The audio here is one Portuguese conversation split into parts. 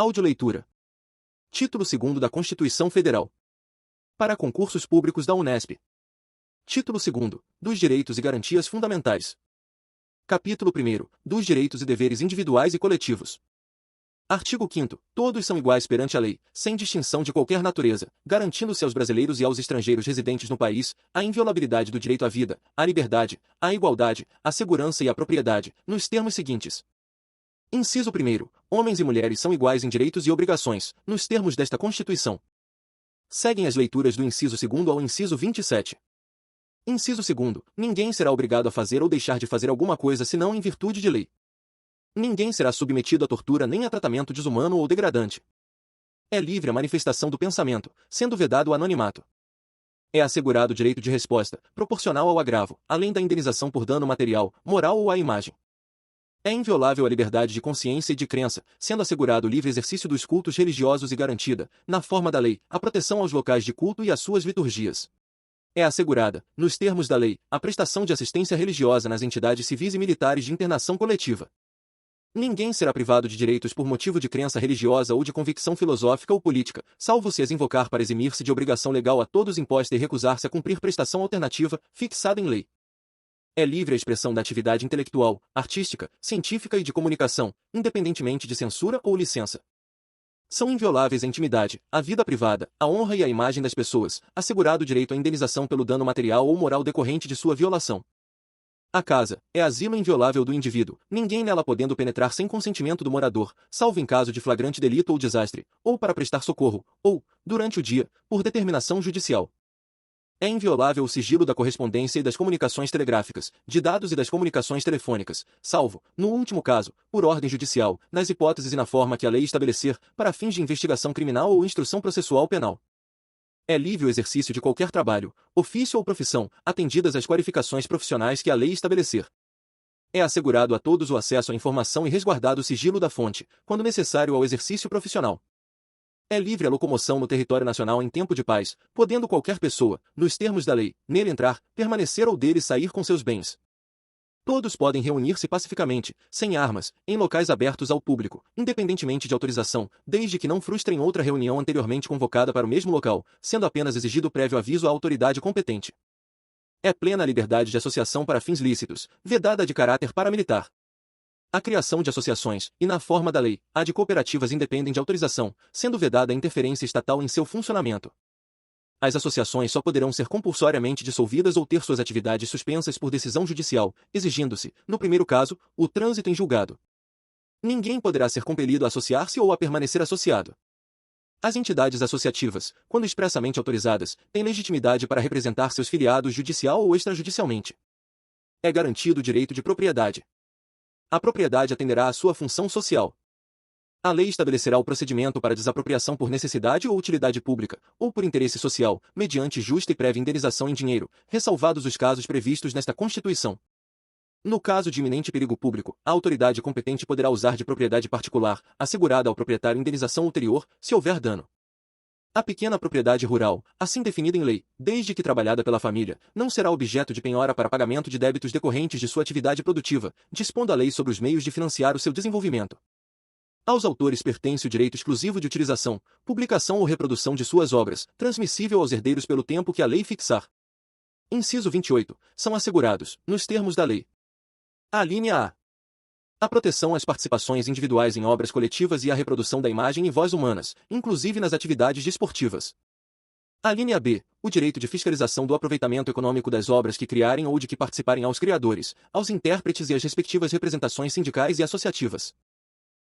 Audioleitura. Título 2º da Constituição Federal. Para concursos públicos da Unesp. Título 2º, dos Direitos e Garantias Fundamentais. Capítulo 1º, dos Direitos e Deveres Individuais e Coletivos. Artigo 5º. Todos são iguais perante a lei, sem distinção de qualquer natureza, garantindo-se aos brasileiros e aos estrangeiros residentes no país a inviolabilidade do direito à vida, à liberdade, à igualdade, à segurança e à propriedade, nos termos seguintes. Inciso 1º. Homens e mulheres são iguais em direitos e obrigações, nos termos desta Constituição. Seguem as leituras do inciso 2º ao inciso 27. Inciso 2º. Ninguém será obrigado a fazer ou deixar de fazer alguma coisa senão em virtude de lei. Ninguém será submetido a tortura nem a tratamento desumano ou degradante. É livre a manifestação do pensamento, sendo vedado o anonimato. É assegurado o direito de resposta, proporcional ao agravo, além da indenização por dano material, moral ou à imagem. É inviolável a liberdade de consciência e de crença, sendo assegurado o livre exercício dos cultos religiosos e garantida, na forma da lei, a proteção aos locais de culto e às suas liturgias. É assegurada, nos termos da lei, a prestação de assistência religiosa nas entidades civis e militares de internação coletiva. Ninguém será privado de direitos por motivo de crença religiosa ou de convicção filosófica ou política, salvo se as invocar para eximir-se de obrigação legal a todos imposta e recusar-se a cumprir prestação alternativa, fixada em lei. É livre a expressão da atividade intelectual, artística, científica e de comunicação, independentemente de censura ou licença. São invioláveis a intimidade, a vida privada, a honra e a imagem das pessoas, assegurado o direito à indenização pelo dano material ou moral decorrente de sua violação. A casa é asilo inviolável do indivíduo, ninguém nela podendo penetrar sem consentimento do morador, salvo em caso de flagrante delito ou desastre, ou para prestar socorro, ou, durante o dia, por determinação judicial. É inviolável o sigilo da correspondência e das comunicações telegráficas, de dados e das comunicações telefônicas, salvo, no último caso, por ordem judicial, nas hipóteses e na forma que a lei estabelecer, para fins de investigação criminal ou instrução processual penal. É livre o exercício de qualquer trabalho, ofício ou profissão, atendidas as qualificações profissionais que a lei estabelecer. É assegurado a todos o acesso à informação e resguardado o sigilo da fonte, quando necessário ao exercício profissional. É livre a locomoção no território nacional em tempo de paz, podendo qualquer pessoa, nos termos da lei, nele entrar, permanecer ou dele sair com seus bens. Todos podem reunir-se pacificamente, sem armas, em locais abertos ao público, independentemente de autorização, desde que não frustrem outra reunião anteriormente convocada para o mesmo local, sendo apenas exigido prévio aviso à autoridade competente. É plena a liberdade de associação para fins lícitos, vedada a de caráter paramilitar. A criação de associações, e na forma da lei, a de cooperativas independem de autorização, sendo vedada a interferência estatal em seu funcionamento. As associações só poderão ser compulsoriamente dissolvidas ou ter suas atividades suspensas por decisão judicial, exigindo-se, no primeiro caso, o trânsito em julgado. Ninguém poderá ser compelido a associar-se ou a permanecer associado. As entidades associativas, quando expressamente autorizadas, têm legitimidade para representar seus filiados judicial ou extrajudicialmente. É garantido o direito de propriedade. A propriedade atenderá à sua função social. A lei estabelecerá o procedimento para desapropriação por necessidade ou utilidade pública, ou por interesse social, mediante justa e prévia indenização em dinheiro, ressalvados os casos previstos nesta Constituição. No caso de iminente perigo público, a autoridade competente poderá usar de propriedade particular, assegurada ao proprietário indenização ulterior, se houver dano. A pequena propriedade rural, assim definida em lei, desde que trabalhada pela família, não será objeto de penhora para pagamento de débitos decorrentes de sua atividade produtiva, dispondo a lei sobre os meios de financiar o seu desenvolvimento. Aos autores pertence o direito exclusivo de utilização, publicação ou reprodução de suas obras, transmissível aos herdeiros pelo tempo que a lei fixar. Inciso 28. São assegurados, nos termos da lei. Alínea A. A proteção às participações individuais em obras coletivas e à reprodução da imagem e voz humanas, inclusive nas atividades desportivas. Alínea B. O direito de fiscalização do aproveitamento econômico das obras que criarem ou de que participarem aos criadores, aos intérpretes e às respectivas representações sindicais e associativas.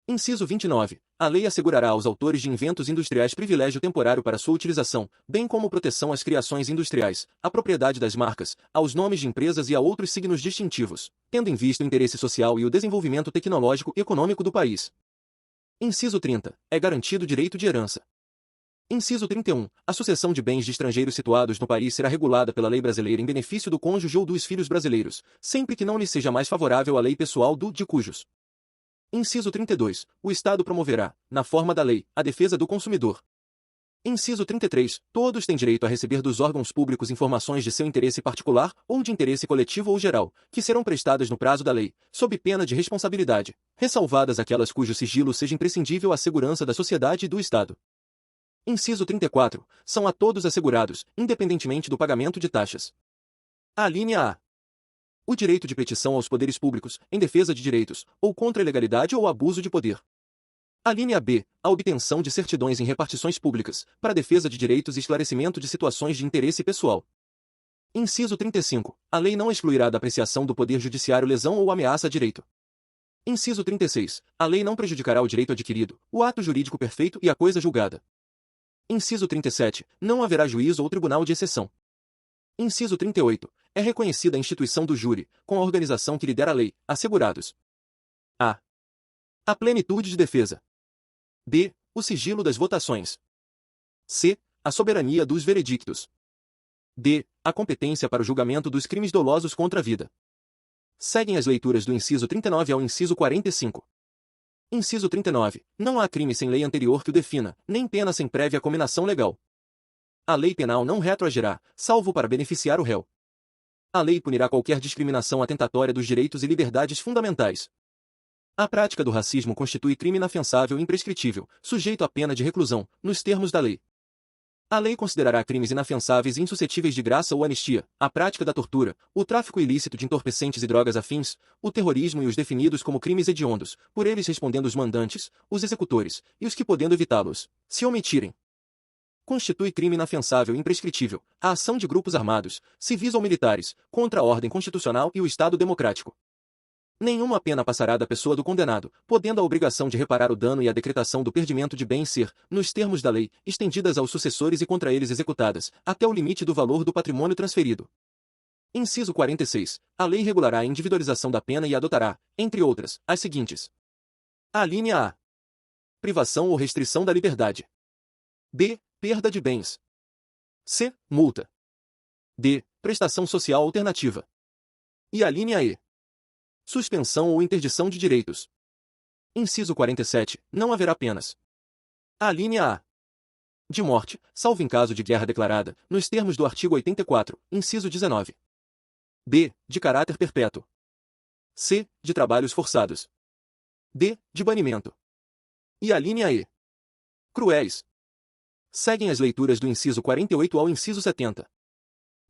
Inciso 29. A lei assegurará aos autores de inventos industriais privilégio temporário para sua utilização, bem como proteção às criações industriais, à propriedade das marcas, aos nomes de empresas e a outros signos distintivos, tendo em vista o interesse social e o desenvolvimento tecnológico e econômico do país. Inciso 30. É garantido o direito de herança. Inciso 31. A sucessão de bens de estrangeiros situados no país será regulada pela lei brasileira em benefício do cônjuge ou dos filhos brasileiros, sempre que não lhe seja mais favorável a lei pessoal do de cujos. Inciso 32. O Estado promoverá, na forma da lei, a defesa do consumidor. Inciso 33. Todos têm direito a receber dos órgãos públicos informações de seu interesse particular ou de interesse coletivo ou geral, que serão prestadas no prazo da lei, sob pena de responsabilidade, ressalvadas aquelas cujo sigilo seja imprescindível à segurança da sociedade e do Estado. Inciso 34. São a todos assegurados, independentemente do pagamento de taxas. Alínea A. O direito de petição aos poderes públicos, em defesa de direitos, ou contra a ilegalidade ou abuso de poder. Alínea B. A obtenção de certidões em repartições públicas, para defesa de direitos e esclarecimento de situações de interesse pessoal. Inciso 35. A lei não excluirá da apreciação do Poder Judiciário lesão ou ameaça a direito. Inciso 36. A lei não prejudicará o direito adquirido, o ato jurídico perfeito e a coisa julgada. Inciso 37. Não haverá juízo ou tribunal de exceção. Inciso 38. É reconhecida a instituição do júri, com a organização que lhe der a lei, assegurados: a. A plenitude de defesa. b. O sigilo das votações. c. A soberania dos veredictos. d. A competência para o julgamento dos crimes dolosos contra a vida. Seguem as leituras do inciso 39 ao inciso 45. Inciso 39. Não há crime sem lei anterior que o defina, nem pena sem prévia cominação legal. A lei penal não retroagirá, salvo para beneficiar o réu. A lei punirá qualquer discriminação atentatória dos direitos e liberdades fundamentais. A prática do racismo constitui crime inafensável e imprescritível, sujeito à pena de reclusão, nos termos da lei. A lei considerará crimes inafensáveis e insuscetíveis de graça ou anistia, a prática da tortura, o tráfico ilícito de entorpecentes e drogas afins, o terrorismo e os definidos como crimes hediondos, por eles respondendo os mandantes, os executores, e os que podendo evitá-los, se omitirem. Constitui crime inafensável e imprescritível a ação de grupos armados, civis ou militares, contra a ordem constitucional e o Estado democrático. Nenhuma pena passará da pessoa do condenado, podendo a obrigação de reparar o dano e a decretação do perdimento de bens ser, nos termos da lei, estendidas aos sucessores e contra eles executadas, até o limite do valor do patrimônio transferido. Inciso 46. A lei regulará a individualização da pena e adotará, entre outras, as seguintes: alínea A. Privação ou restrição da liberdade. b. Perda de bens. c. Multa. d. Prestação social alternativa. E alínea E. Suspensão ou interdição de direitos. Inciso 47. Não haverá penas. Alínea A. De morte, salvo em caso de guerra declarada, nos termos do artigo 84, inciso 19. b. De caráter perpétuo. c. De trabalhos forçados. d. De banimento. E alínea E. Cruéis. Seguem as leituras do inciso 48 ao inciso 70.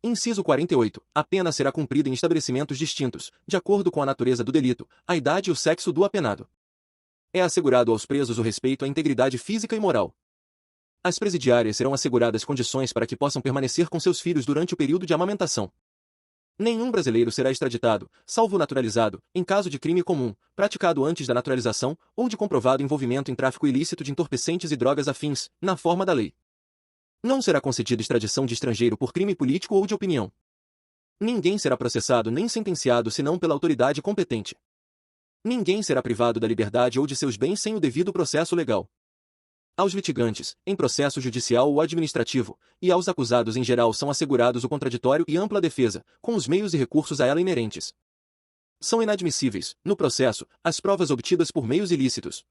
Inciso 48. A pena será cumprida em estabelecimentos distintos, de acordo com a natureza do delito, a idade e o sexo do apenado. É assegurado aos presos o respeito à integridade física e moral. Às presidiárias serão asseguradas condições para que possam permanecer com seus filhos durante o período de amamentação. Nenhum brasileiro será extraditado, salvo naturalizado, em caso de crime comum, praticado antes da naturalização, ou de comprovado envolvimento em tráfico ilícito de entorpecentes e drogas afins, na forma da lei. Não será concedida extradição de estrangeiro por crime político ou de opinião. Ninguém será processado nem sentenciado senão pela autoridade competente. Ninguém será privado da liberdade ou de seus bens sem o devido processo legal. Aos litigantes, em processo judicial ou administrativo, e aos acusados em geral são assegurados o contraditório e ampla defesa, com os meios e recursos a ela inerentes. São inadmissíveis, no processo, as provas obtidas por meios ilícitos.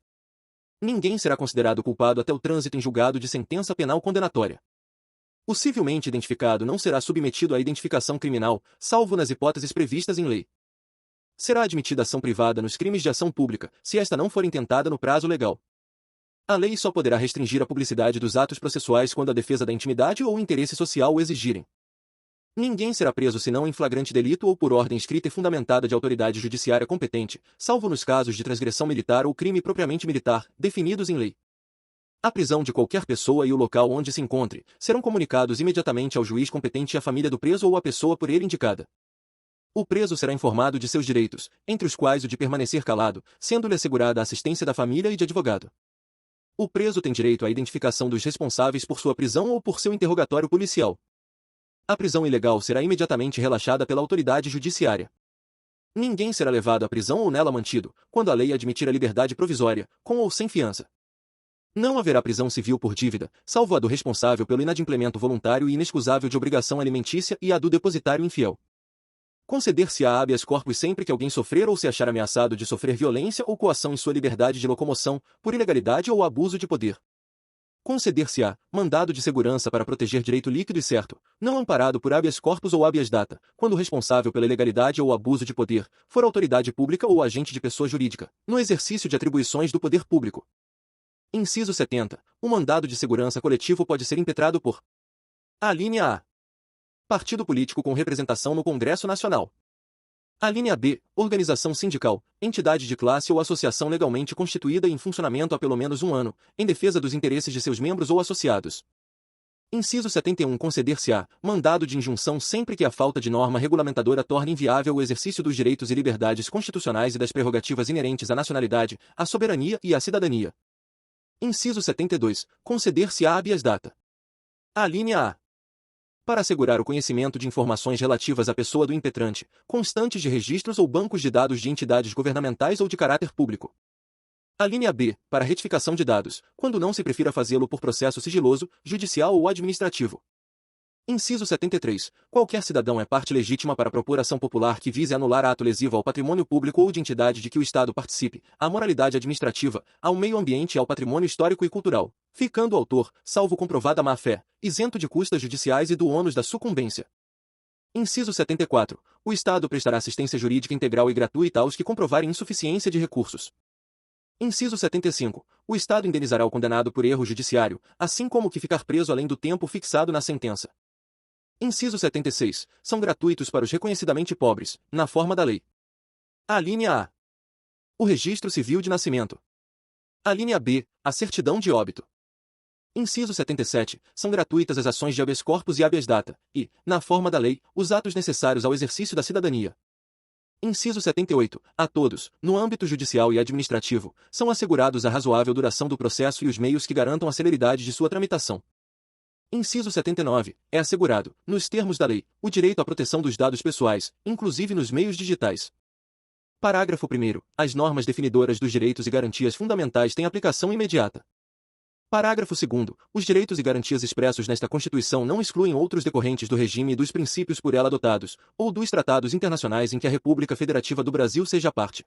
Ninguém será considerado culpado até o trânsito em julgado de sentença penal condenatória. O civilmente identificado não será submetido à identificação criminal, salvo nas hipóteses previstas em lei. Será admitida ação privada nos crimes de ação pública, se esta não for intentada no prazo legal. A lei só poderá restringir a publicidade dos atos processuais quando a defesa da intimidade ou o interesse social o exigirem. Ninguém será preso senão em flagrante delito ou por ordem escrita e fundamentada de autoridade judiciária competente, salvo nos casos de transgressão militar ou crime propriamente militar, definidos em lei. A prisão de qualquer pessoa e o local onde se encontre serão comunicados imediatamente ao juiz competente e à família do preso ou à pessoa por ele indicada. O preso será informado de seus direitos, entre os quais o de permanecer calado, sendo-lhe assegurada a assistência da família e de advogado. O preso tem direito à identificação dos responsáveis por sua prisão ou por seu interrogatório policial. A prisão ilegal será imediatamente relaxada pela autoridade judiciária. Ninguém será levado à prisão ou nela mantido, quando a lei admitir a liberdade provisória, com ou sem fiança. Não haverá prisão civil por dívida, salvo a do responsável pelo inadimplemento voluntário e inexcusável de obrigação alimentícia e a do depositário infiel. Conceder-se-á habeas corpus sempre que alguém sofrer ou se achar ameaçado de sofrer violência ou coação em sua liberdade de locomoção, por ilegalidade ou abuso de poder. Conceder-se-á mandado de segurança para proteger direito líquido e certo, não amparado por habeas corpus ou habeas data, quando o responsável pela ilegalidade ou abuso de poder for autoridade pública ou agente de pessoa jurídica, no exercício de atribuições do poder público. Inciso 70. O mandado de segurança coletivo pode ser impetrado por: alínea A. Partido político com representação no Congresso Nacional. Alínea B. Organização sindical, entidade de classe ou associação legalmente constituída e em funcionamento há pelo menos um ano, em defesa dos interesses de seus membros ou associados. Inciso 71. Conceder-se-á mandado de injunção sempre que a falta de norma regulamentadora torne inviável o exercício dos direitos e liberdades constitucionais e das prerrogativas inerentes à nacionalidade, à soberania e à cidadania. Inciso 72. Conceder-se-á habeas data. Alínea A. Para assegurar o conhecimento de informações relativas à pessoa do impetrante, constantes de registros ou bancos de dados de entidades governamentais ou de caráter público. Alínea B. Para retificação de dados, quando não se prefira fazê-lo por processo sigiloso, judicial ou administrativo. Inciso 73. Qualquer cidadão é parte legítima para propor ação popular que vise anular ato lesivo ao patrimônio público ou de entidade de que o Estado participe, à moralidade administrativa, ao meio ambiente e ao patrimônio histórico e cultural, ficando o autor, salvo comprovada má-fé, isento de custas judiciais e do ônus da sucumbência. Inciso 74. O Estado prestará assistência jurídica integral e gratuita aos que comprovarem insuficiência de recursos. Inciso 75. O Estado indenizará o condenado por erro judiciário, assim como o que ficar preso além do tempo fixado na sentença. Inciso 76. São gratuitos para os reconhecidamente pobres, na forma da lei. Alínea A. O registro civil de nascimento. Alínea B. A certidão de óbito. Inciso 77. São gratuitas as ações de habeas corpus e habeas data, e, na forma da lei, os atos necessários ao exercício da cidadania. Inciso 78. A todos, no âmbito judicial e administrativo, são assegurados a razoável duração do processo e os meios que garantam a celeridade de sua tramitação. Inciso 79. É assegurado, nos termos da lei, o direito à proteção dos dados pessoais, inclusive nos meios digitais. Parágrafo 1º. As normas definidoras dos direitos e garantias fundamentais têm aplicação imediata. Parágrafo 2º. Os direitos e garantias expressos nesta Constituição não excluem outros decorrentes do regime e dos princípios por ela adotados, ou dos tratados internacionais em que a República Federativa do Brasil seja parte.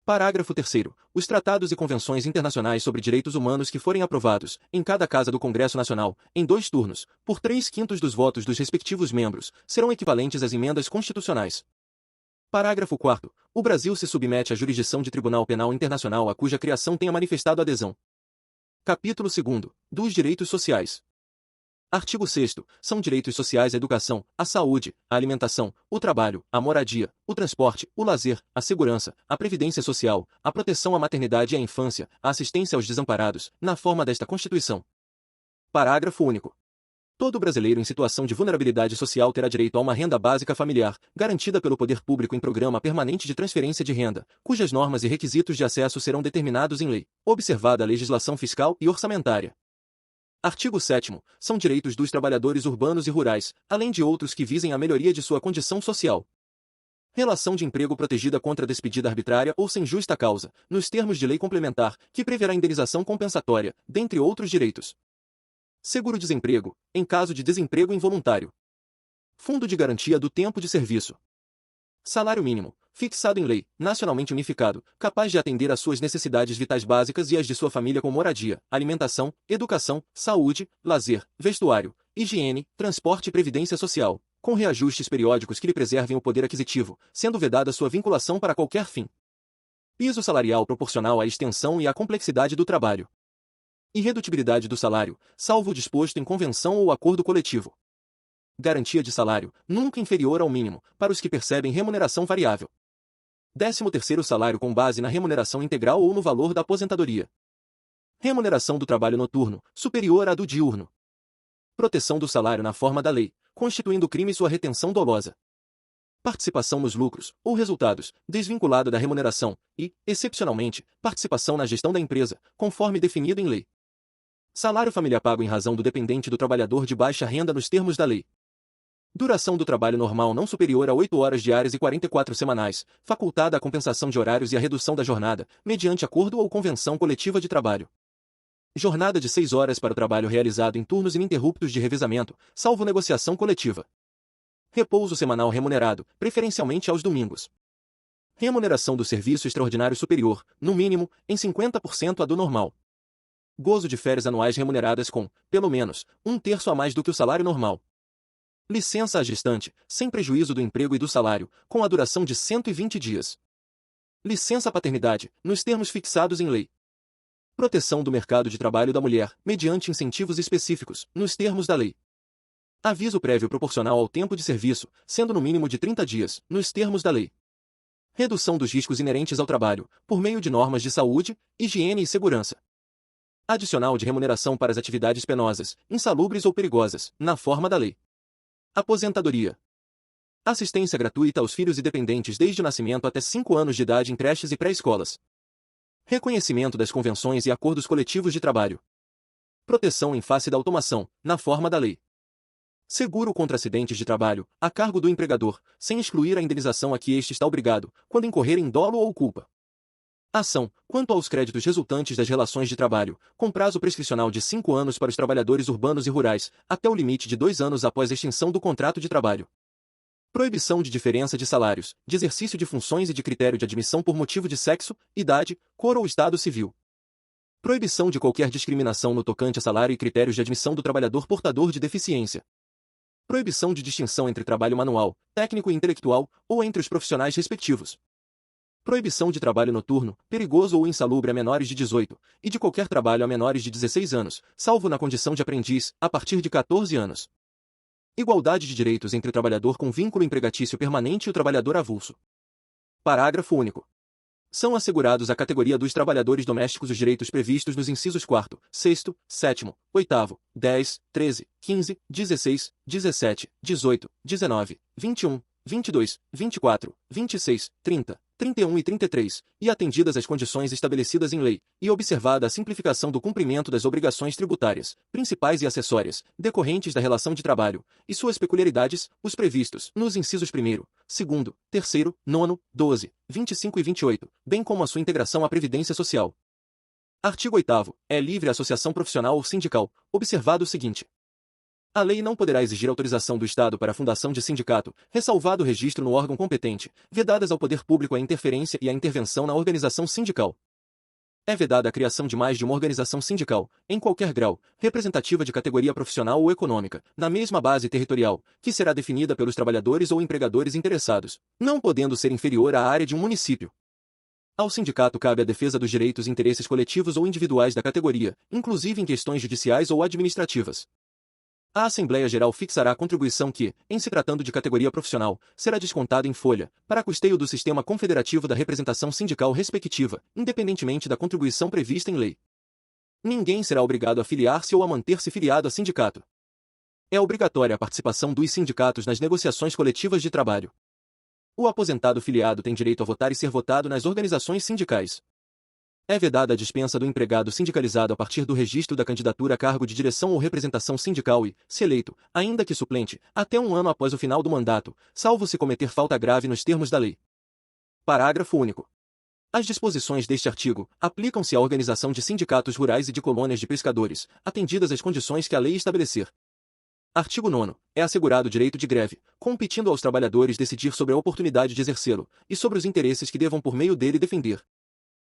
Parágrafo 3º. Os tratados e convenções internacionais sobre direitos humanos que forem aprovados, em cada casa do Congresso Nacional, em 2 turnos, por 3/5 dos votos dos respectivos membros, serão equivalentes às emendas constitucionais. Parágrafo 4º. O Brasil se submete à jurisdição de Tribunal Penal Internacional a cuja criação tenha manifestado adesão. Capítulo 2º. Dos direitos sociais. Artigo 6º. São direitos sociais a educação, a saúde, a alimentação, o trabalho, a moradia, o transporte, o lazer, a segurança, a previdência social, a proteção à maternidade e à infância, a assistência aos desamparados, na forma desta Constituição. Parágrafo único. Todo brasileiro em situação de vulnerabilidade social terá direito a uma renda básica familiar, garantida pelo poder público em programa permanente de transferência de renda, cujas normas e requisitos de acesso serão determinados em lei, observada a legislação fiscal e orçamentária. Artigo 7º. São direitos dos trabalhadores urbanos e rurais, além de outros que visem a melhoria de sua condição social. Relação de emprego protegida contra despedida arbitrária ou sem justa causa, nos termos de lei complementar, que preverá indenização compensatória, dentre outros direitos. Seguro-desemprego, em caso de desemprego involuntário. Fundo de garantia do tempo de serviço. Salário mínimo, fixado em lei, nacionalmente unificado, capaz de atender às suas necessidades vitais básicas e às de sua família com moradia, alimentação, educação, saúde, lazer, vestuário, higiene, transporte e previdência social, com reajustes periódicos que lhe preservem o poder aquisitivo, sendo vedada sua vinculação para qualquer fim. Piso salarial proporcional à extensão e à complexidade do trabalho. Irredutibilidade do salário, salvo o disposto em convenção ou acordo coletivo. Garantia de salário, nunca inferior ao mínimo, para os que percebem remuneração variável. 13º salário com base na remuneração integral ou no valor da aposentadoria. Remuneração do trabalho noturno, superior à do diurno. Proteção do salário na forma da lei, constituindo crime sua retenção dolosa. Participação nos lucros, ou resultados, desvinculada da remuneração, e, excepcionalmente, participação na gestão da empresa, conforme definido em lei. Salário familiar pago em razão do dependente do trabalhador de baixa renda nos termos da lei. Duração do trabalho normal não superior a 8 horas diárias e 44 semanais, facultada a compensação de horários e a redução da jornada, mediante acordo ou convenção coletiva de trabalho. Jornada de 6 horas para o trabalho realizado em turnos ininterruptos de revezamento, salvo negociação coletiva. Repouso semanal remunerado, preferencialmente aos domingos. Remuneração do serviço extraordinário superior, no mínimo, em 50% à do normal. gozo de férias anuais remuneradas com, pelo menos, um terço a mais do que o salário normal. Licença à gestante, sem prejuízo do emprego e do salário, com a duração de 120 dias. Licença paternidade, nos termos fixados em lei. Proteção do mercado de trabalho da mulher, mediante incentivos específicos, nos termos da lei. Aviso prévio proporcional ao tempo de serviço, sendo no mínimo de 30 dias, nos termos da lei. Redução dos riscos inerentes ao trabalho, por meio de normas de saúde, higiene e segurança. Adicional de remuneração para as atividades penosas, insalubres ou perigosas, na forma da lei. Aposentadoria. Assistência gratuita aos filhos e dependentes desde o nascimento até 5 anos de idade em creches e pré-escolas. Reconhecimento das convenções e acordos coletivos de trabalho. Proteção em face da automação, na forma da lei. Seguro contra acidentes de trabalho, a cargo do empregador, sem excluir a indenização a que este está obrigado, quando incorrer em dolo ou culpa. Ação, quanto aos créditos resultantes das relações de trabalho, com prazo prescricional de 5 anos para os trabalhadores urbanos e rurais, até o limite de 2 anos após a extinção do contrato de trabalho. Proibição de diferença de salários, de exercício de funções e de critério de admissão por motivo de sexo, idade, cor ou estado civil. Proibição de qualquer discriminação no tocante a salário e critérios de admissão do trabalhador portador de deficiência. Proibição de distinção entre trabalho manual, técnico e intelectual, ou entre os profissionais respectivos. Proibição de trabalho noturno, perigoso ou insalubre a menores de 18, e de qualquer trabalho a menores de 16 anos, salvo na condição de aprendiz, a partir de 14 anos. Igualdade de direitos entre o trabalhador com vínculo empregatício permanente e o trabalhador avulso. Parágrafo único. São assegurados à categoria dos trabalhadores domésticos os direitos previstos nos incisos 4º, 6º, 7º, 8º, 10, 13, 15, 16, 17, 18, 19, 21, 22, 24, 26, 30, 31 e 33, e atendidas as condições estabelecidas em lei, e observada a simplificação do cumprimento das obrigações tributárias, principais e acessórias, decorrentes da relação de trabalho, e suas peculiaridades, os previstos nos incisos 1º, 2º, 3º, 9º, 12, 25 e 28, bem como a sua integração à Previdência Social. Artigo 8º. É livre a associação profissional ou sindical, observado o seguinte. A lei não poderá exigir autorização do Estado para a fundação de sindicato, ressalvado o registro no órgão competente, vedadas ao poder público a interferência e a intervenção na organização sindical. É vedada a criação de mais de uma organização sindical, em qualquer grau, representativa de categoria profissional ou econômica, na mesma base territorial, que será definida pelos trabalhadores ou empregadores interessados, não podendo ser inferior à área de um município. Ao sindicato cabe a defesa dos direitos e interesses coletivos ou individuais da categoria, inclusive em questões judiciais ou administrativas. A Assembleia Geral fixará a contribuição que, em se tratando de categoria profissional, será descontada em folha, para custeio do sistema confederativo da representação sindical respectiva, independentemente da contribuição prevista em lei. Ninguém será obrigado a filiar-se ou a manter-se filiado a sindicato. É obrigatória a participação dos sindicatos nas negociações coletivas de trabalho. O aposentado filiado tem direito a votar e ser votado nas organizações sindicais. É vedada a dispensa do empregado sindicalizado a partir do registro da candidatura a cargo de direção ou representação sindical e, se eleito, ainda que suplente, até 1 ano após o final do mandato, salvo se cometer falta grave nos termos da lei. Parágrafo único. As disposições deste artigo aplicam-se à organização de sindicatos rurais e de colônias de pescadores, atendidas as condições que a lei estabelecer. Artigo 9º. É assegurado o direito de greve, competindo aos trabalhadores decidir sobre a oportunidade de exercê-lo, e sobre os interesses que devam por meio dele defender.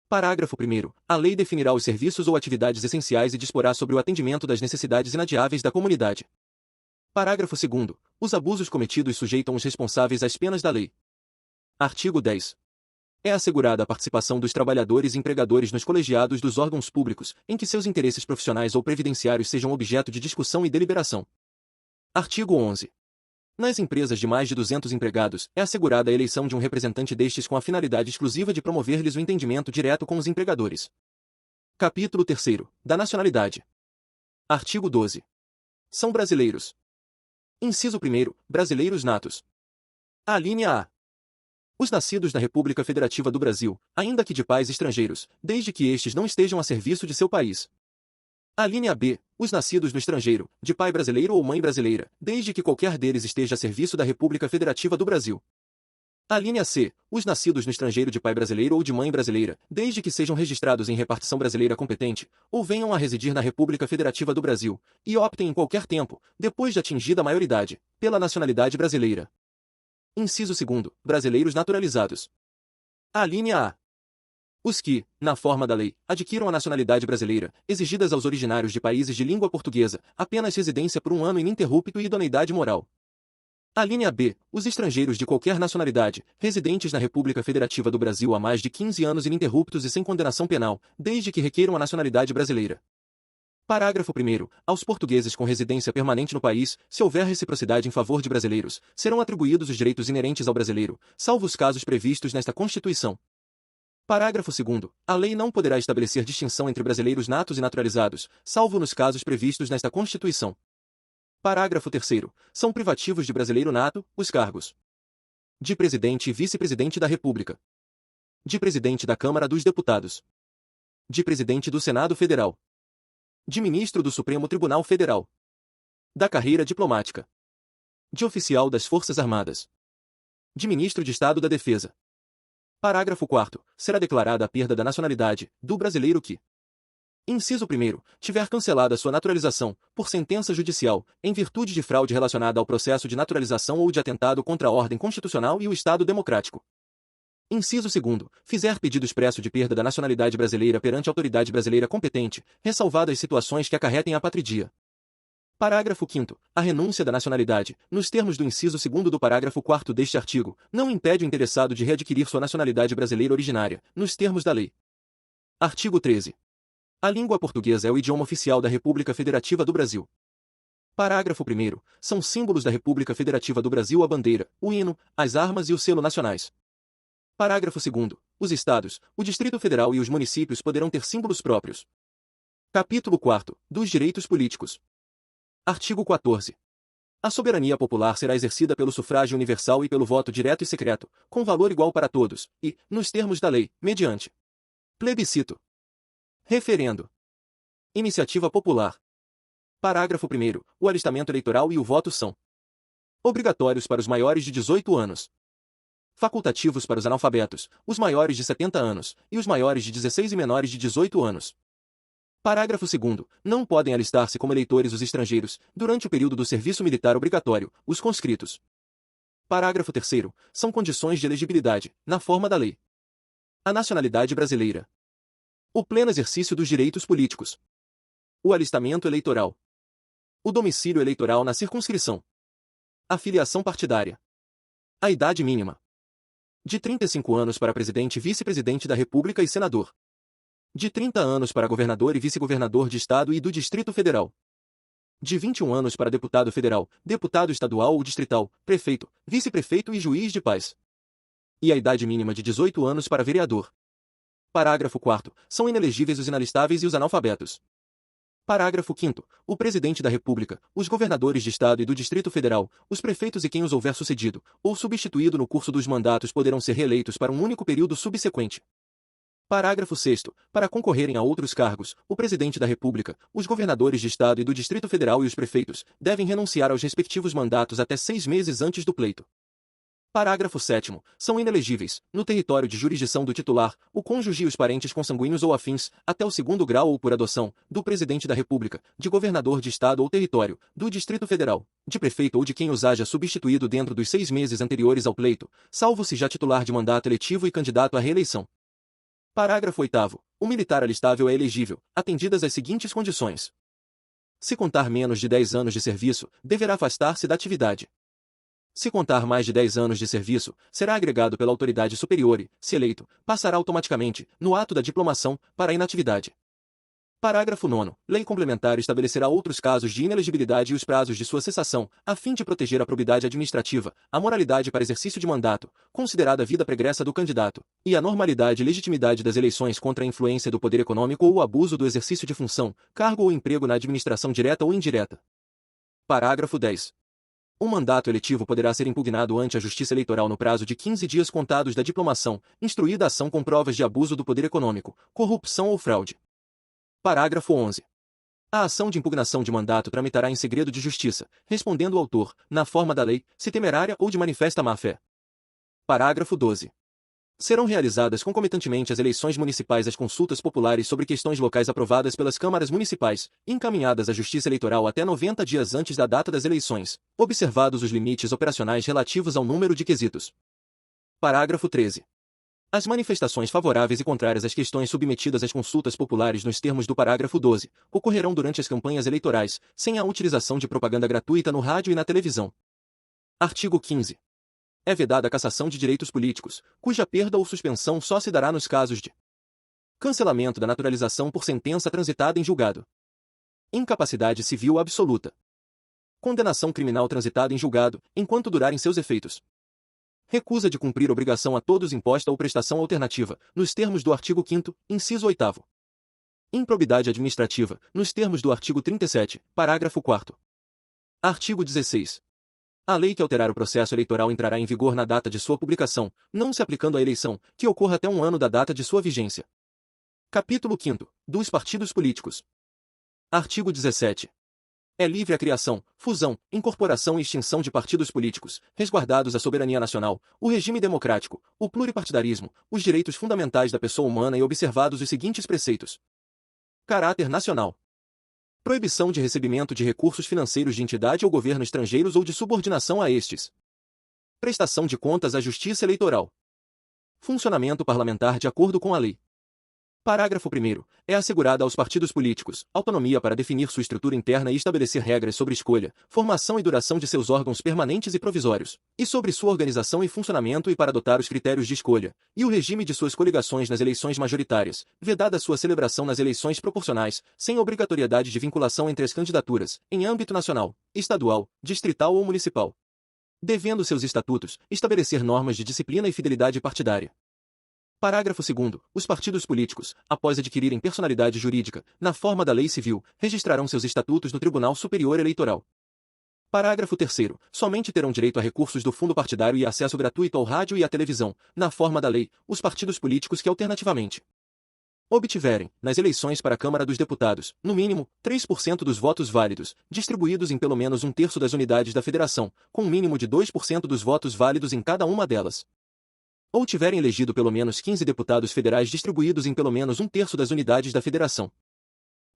Parágrafo 1º. A lei definirá os serviços ou atividades essenciais e disporá sobre o atendimento das necessidades inadiáveis da comunidade. Parágrafo 2º. Os abusos cometidos sujeitam os responsáveis às penas da lei. Artigo 10. É assegurada a participação dos trabalhadores e empregadores nos colegiados dos órgãos públicos, em que seus interesses profissionais ou previdenciários sejam objeto de discussão e deliberação. Artigo 11. Nas empresas de mais de 200 empregados, é assegurada a eleição de um representante destes com a finalidade exclusiva de promover-lhes o entendimento direto com os empregadores. Capítulo 3º. Da nacionalidade. Artigo 12. São brasileiros. Inciso 1º. Brasileiros natos. Alínea A. Os nascidos na República Federativa do Brasil, ainda que de pais estrangeiros, desde que estes não estejam a serviço de seu país. Alínea B. Os nascidos no estrangeiro, de pai brasileiro ou mãe brasileira, desde que qualquer deles esteja a serviço da República Federativa do Brasil. Alínea C. Os nascidos no estrangeiro de pai brasileiro ou de mãe brasileira, desde que sejam registrados em repartição brasileira competente, ou venham a residir na República Federativa do Brasil, e optem em qualquer tempo, depois de atingida a maioridade, pela nacionalidade brasileira. Inciso 2º. Brasileiros naturalizados. Alínea A. Os que, na forma da lei, adquiram a nacionalidade brasileira, exigidas aos originários de países de língua portuguesa, apenas residência por 1 ano ininterrupto e idoneidade moral. A linha B. Os estrangeiros de qualquer nacionalidade, residentes na República Federativa do Brasil há mais de 15 anos ininterruptos e sem condenação penal, desde que requeiram a nacionalidade brasileira. Parágrafo 1º. Aos portugueses com residência permanente no país, se houver reciprocidade em favor de brasileiros, serão atribuídos os direitos inerentes ao brasileiro, salvo os casos previstos nesta Constituição. Parágrafo 2º. A lei não poderá estabelecer distinção entre brasileiros natos e naturalizados, salvo nos casos previstos nesta Constituição. Parágrafo 3º. São privativos de brasileiro nato, os cargos de presidente e vice-presidente da República, de presidente da Câmara dos Deputados, de presidente do Senado Federal, de ministro do Supremo Tribunal Federal, da carreira diplomática, de oficial das Forças Armadas, de ministro de Estado da Defesa. Parágrafo 4º. Será declarada a perda da nacionalidade do brasileiro que: Inciso 1º. Tiver cancelada sua naturalização, por sentença judicial, em virtude de fraude relacionada ao processo de naturalização ou de atentado contra a ordem constitucional e o Estado democrático. Inciso 2º. Fizer pedido expresso de perda da nacionalidade brasileira perante a autoridade brasileira competente, ressalvadas situações que acarretem a apátrida. Parágrafo 5º. A renúncia da nacionalidade, nos termos do inciso 2º do parágrafo 4º deste artigo, não impede o interessado de readquirir sua nacionalidade brasileira originária, nos termos da lei. Artigo 13. A língua portuguesa é o idioma oficial da República Federativa do Brasil. Parágrafo 1º. São símbolos da República Federativa do Brasil a bandeira, o hino, as armas e o selo nacionais. Parágrafo 2º. Os estados, o Distrito Federal e os municípios poderão ter símbolos próprios. Capítulo 4º. Dos direitos políticos. Artigo 14. A soberania popular será exercida pelo sufrágio universal e pelo voto direto e secreto, com valor igual para todos, e, nos termos da lei, mediante plebiscito, referendo, iniciativa popular. Parágrafo 1º. O alistamento eleitoral e o voto são obrigatórios para os maiores de 18 anos, facultativos para os analfabetos, os maiores de 70 anos, e os maiores de 16 e menores de 18 anos. Parágrafo 2º. Não podem alistar-se como eleitores os estrangeiros, durante o período do serviço militar obrigatório, os conscritos. Parágrafo 3º. São condições de elegibilidade, na forma da lei: a nacionalidade brasileira, o pleno exercício dos direitos políticos, o alistamento eleitoral, o domicílio eleitoral na circunscrição, a filiação partidária, a idade mínima de 35 anos para presidente e vice-presidente da República e senador, de 30 anos para governador e vice-governador de Estado e do Distrito Federal, de 21 anos para deputado federal, deputado estadual ou distrital, prefeito, vice-prefeito e juiz de paz, e a idade mínima de 18 anos para vereador. Parágrafo 4º. São inelegíveis os inalistáveis e os analfabetos. Parágrafo 5º. O Presidente da República, os governadores de Estado e do Distrito Federal, os prefeitos e quem os houver sucedido, ou substituído no curso dos mandatos poderão ser reeleitos para um único período subsequente. Parágrafo 6º. Para concorrerem a outros cargos, o Presidente da República, os governadores de Estado e do Distrito Federal e os prefeitos, devem renunciar aos respectivos mandatos até 6 meses antes do pleito. Parágrafo 7º. São inelegíveis, no território de jurisdição do titular, o cônjuge e os parentes consanguíneos ou afins, até o 2º grau ou por adoção, do Presidente da República, de governador de Estado ou território, do Distrito Federal, de prefeito ou de quem os haja substituído dentro dos 6 meses anteriores ao pleito, salvo se já titular de mandato eletivo e candidato à reeleição. Parágrafo 8º. O militar alistável é elegível, atendidas as seguintes condições: se contar menos de 10 anos de serviço, deverá afastar-se da atividade. Se contar mais de 10 anos de serviço, será agregado pela autoridade superior e, se eleito, passará automaticamente, no ato da diplomação, para a inatividade. Parágrafo 9º. Lei complementar estabelecerá outros casos de inelegibilidade e os prazos de sua cessação, a fim de proteger a probidade administrativa, a moralidade para exercício de mandato, considerada a vida pregressa do candidato, e a normalidade e legitimidade das eleições contra a influência do poder econômico ou o abuso do exercício de função, cargo ou emprego na administração direta ou indireta. Parágrafo 10. O mandato eletivo poderá ser impugnado ante a Justiça Eleitoral no prazo de 15 dias contados da diplomação, instruída a ação com provas de abuso do poder econômico, corrupção ou fraude. Parágrafo 11. A ação de impugnação de mandato tramitará em segredo de justiça, respondendo o autor, na forma da lei, se temerária ou de manifesta má-fé. Parágrafo 12. Serão realizadas concomitantemente às eleições municipais as consultas populares sobre questões locais aprovadas pelas câmaras municipais, encaminhadas à Justiça Eleitoral até 90 dias antes da data das eleições, observados os limites operacionais relativos ao número de quesitos. Parágrafo 13. As manifestações favoráveis e contrárias às questões submetidas às consultas populares nos termos do parágrafo 12 ocorrerão durante as campanhas eleitorais, sem a utilização de propaganda gratuita no rádio e na televisão. Artigo 15. É vedada a cassação de direitos políticos, cuja perda ou suspensão só se dará nos casos de cancelamento da naturalização por sentença transitada em julgado, incapacidade civil absoluta, condenação criminal transitada em julgado, enquanto durarem seus efeitos, recusa de cumprir obrigação a todos imposta ou prestação alternativa, nos termos do artigo 5º, inciso 8º. Improbidade administrativa, nos termos do artigo 37, parágrafo 4º. Artigo 16. A lei que alterar o processo eleitoral entrará em vigor na data de sua publicação, não se aplicando à eleição, que ocorra até um ano da data de sua vigência. Capítulo 5º. Dos partidos políticos. Artigo 17. É livre a criação, fusão, incorporação e extinção de partidos políticos, resguardados a soberania nacional, o regime democrático, o pluripartidarismo, os direitos fundamentais da pessoa humana e observados os seguintes preceitos. Caráter nacional. Proibição de recebimento de recursos financeiros de entidade ou governo estrangeiros ou de subordinação a estes. Prestação de contas à Justiça Eleitoral. Funcionamento parlamentar de acordo com a lei. Parágrafo 1º. É assegurada aos partidos políticos autonomia para definir sua estrutura interna e estabelecer regras sobre escolha, formação e duração de seus órgãos permanentes e provisórios, e sobre sua organização e funcionamento e para adotar os critérios de escolha, e o regime de suas coligações nas eleições majoritárias, vedada sua celebração nas eleições proporcionais, sem obrigatoriedade de vinculação entre as candidaturas, em âmbito nacional, estadual, distrital ou municipal. Devendo seus estatutos estabelecer normas de disciplina e fidelidade partidária. Parágrafo 2º. Os partidos políticos, após adquirirem personalidade jurídica, na forma da lei civil, registrarão seus estatutos no Tribunal Superior Eleitoral. Parágrafo 3º. Somente terão direito a recursos do fundo partidário e acesso gratuito ao rádio e à televisão, na forma da lei, os partidos políticos que alternativamente obtiverem, nas eleições para a Câmara dos Deputados, no mínimo, 3% dos votos válidos, distribuídos em pelo menos um terço das unidades da Federação, com um mínimo de 2% dos votos válidos em cada uma delas. Ou tiverem elegido pelo menos 15 deputados federais distribuídos em pelo menos um terço das unidades da Federação.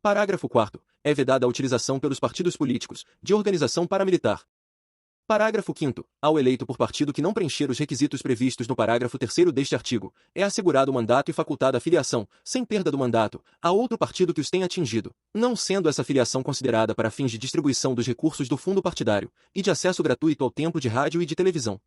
Parágrafo 4º. É vedada a utilização pelos partidos políticos de organização paramilitar. Parágrafo 5º. Ao eleito por partido que não preencher os requisitos previstos no parágrafo 3º deste artigo, é assegurado o mandato e facultada a filiação, sem perda do mandato, a outro partido que os tenha atingido, não sendo essa filiação considerada para fins de distribuição dos recursos do fundo partidário e de acesso gratuito ao tempo de rádio e de televisão.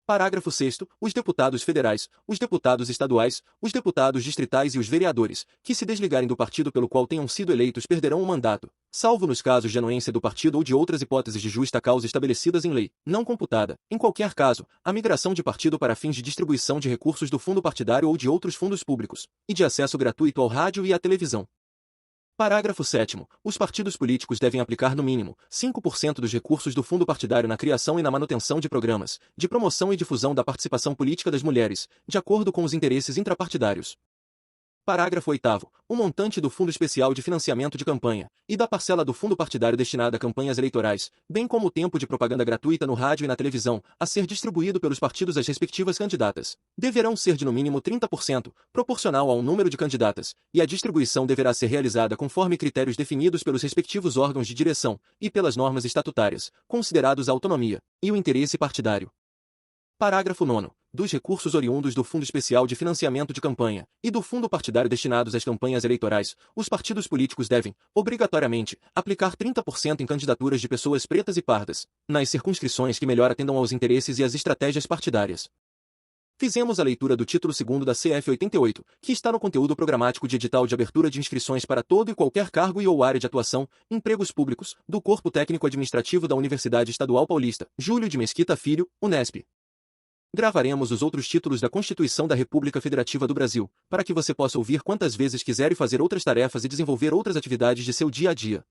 Parágrafo 6º. Os deputados federais, os deputados estaduais, os deputados distritais e os vereadores, que se desligarem do partido pelo qual tenham sido eleitos perderão o mandato, salvo nos casos de anuência do partido ou de outras hipóteses de justa causa estabelecidas em lei, não computada, em qualquer caso, a migração de partido para fins de distribuição de recursos do fundo partidário ou de outros fundos públicos, e de acesso gratuito ao rádio e à televisão. Parágrafo 7º. Os partidos políticos devem aplicar no mínimo 5% dos recursos do fundo partidário na criação e na manutenção de programas de promoção e difusão da participação política das mulheres, de acordo com os interesses intrapartidários. Parágrafo 8º. O montante do Fundo Especial de Financiamento de Campanha e da parcela do fundo partidário destinada a campanhas eleitorais, bem como o tempo de propaganda gratuita no rádio e na televisão, a ser distribuído pelos partidos às respectivas candidatas, deverão ser de no mínimo 30%, proporcional ao número de candidatas, e a distribuição deverá ser realizada conforme critérios definidos pelos respectivos órgãos de direção e pelas normas estatutárias, considerados a autonomia e o interesse partidário. Parágrafo 9º. Dos recursos oriundos do Fundo Especial de Financiamento de Campanha e do Fundo Partidário destinados às campanhas eleitorais, os partidos políticos devem, obrigatoriamente, aplicar 30% em candidaturas de pessoas pretas e pardas, nas circunscrições que melhor atendam aos interesses e às estratégias partidárias. Fizemos a leitura do título 2º da CF 88, que está no conteúdo programático de edital de abertura de inscrições para todo e qualquer cargo e ou área de atuação, empregos públicos, do Corpo Técnico Administrativo da Universidade Estadual Paulista, Júlio de Mesquita Filho, Unesp. Gravaremos os outros títulos da Constituição da República Federativa do Brasil, para que você possa ouvir quantas vezes quiser e fazer outras tarefas e desenvolver outras atividades de seu dia a dia.